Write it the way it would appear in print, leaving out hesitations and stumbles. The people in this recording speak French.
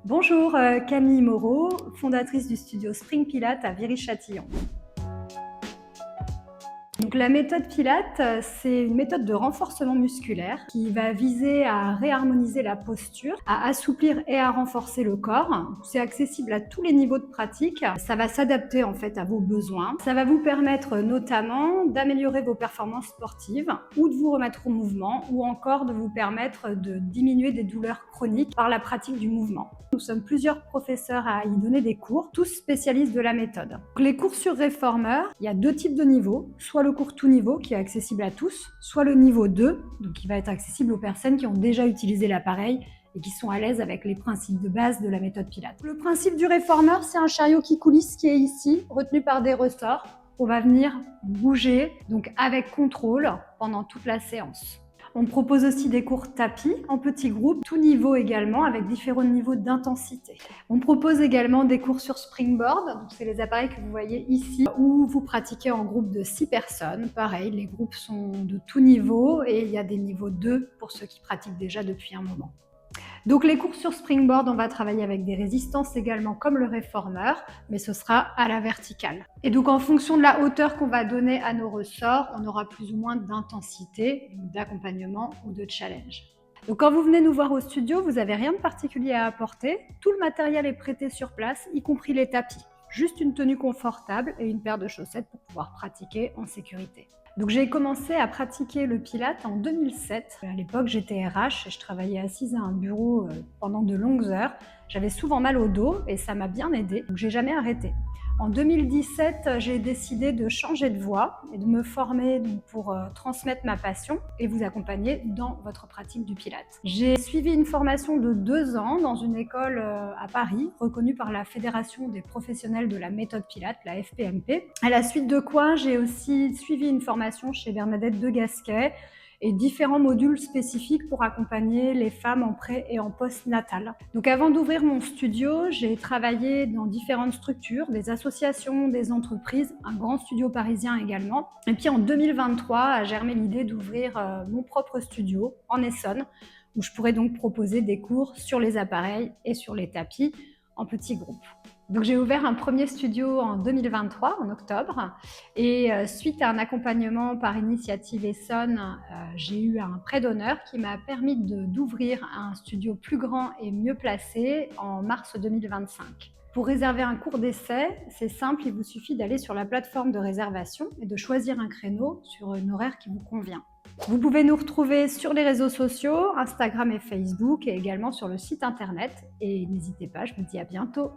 Bonjour, Camille Moreau, fondatrice du studio Spring Pilates à Viry-Châtillon. Donc la méthode Pilates, c'est une méthode de renforcement musculaire qui va viser à réharmoniser la posture, à assouplir et à renforcer le corps. C'est accessible à tous les niveaux de pratique. Ça va s'adapter en fait à vos besoins. Ça va vous permettre notamment d'améliorer vos performances sportives ou de vous remettre au mouvement ou encore de vous permettre de diminuer des douleurs chroniques par la pratique du mouvement. Nous sommes plusieurs professeurs à y donner des cours, tous spécialistes de la méthode. Donc, les cours sur réformeur, il y a deux types de niveaux, soit le cours tout niveau qui est accessible à tous, soit le niveau 2, donc qui va être accessible aux personnes qui ont déjà utilisé l'appareil et qui sont à l'aise avec les principes de base de la méthode Pilates. Le principe du réformeur, c'est un chariot qui coulisse qui est ici, retenu par des ressorts. On va venir bouger, donc avec contrôle, pendant toute la séance. On propose aussi des cours tapis en petits groupes, tout niveau également, avec différents niveaux d'intensité. On propose également des cours sur springboard, donc c'est les appareils que vous voyez ici, où vous pratiquez en groupe de 6 personnes. Pareil, les groupes sont de tout niveau et il y a des niveaux 2 pour ceux qui pratiquent déjà depuis un moment. Donc les cours sur springboard, on va travailler avec des résistances également comme le réformeur, mais ce sera à la verticale. Et donc en fonction de la hauteur qu'on va donner à nos ressorts, on aura plus ou moins d'intensité, d'accompagnement ou de challenge. Donc quand vous venez nous voir au studio, vous n'avez rien de particulier à apporter. Tout le matériel est prêté sur place, y compris les tapis. Juste une tenue confortable et une paire de chaussettes pour pouvoir pratiquer en sécurité. Donc j'ai commencé à pratiquer le Pilates en 2007. À l'époque, j'étais RH et je travaillais assise à un bureau pendant de longues heures. J'avais souvent mal au dos et ça m'a bien aidée, donc j'ai jamais arrêté. En 2017, j'ai décidé de changer de voie et de me former pour transmettre ma passion et vous accompagner dans votre pratique du Pilates. J'ai suivi une formation de 2 ans dans une école à Paris, reconnue par la Fédération des professionnels de la méthode Pilates, la FPMP. À la suite de quoi, j'ai aussi suivi une formation chez Bernadette de Gasquet et différents modules spécifiques pour accompagner les femmes en pré- et en post-natal. Donc avant d'ouvrir mon studio, j'ai travaillé dans différentes structures, des associations, des entreprises, un grand studio parisien également. Et puis en 2023 a germé l'idée d'ouvrir mon propre studio en Essonne, où je pourrais donc proposer des cours sur les appareils et sur les tapis en petits groupes. Donc j'ai ouvert un premier studio en 2023, en octobre, et suite à un accompagnement par Initiative Essonne, j'ai eu un prêt d'honneur qui m'a permis d'ouvrir un studio plus grand et mieux placé en mars 2025. Pour réserver un cours d'essai, c'est simple, il vous suffit d'aller sur la plateforme de réservation et de choisir un créneau sur une horaire qui vous convient. Vous pouvez nous retrouver sur les réseaux sociaux, Instagram et Facebook, et également sur le site internet. Et n'hésitez pas, je vous dis à bientôt.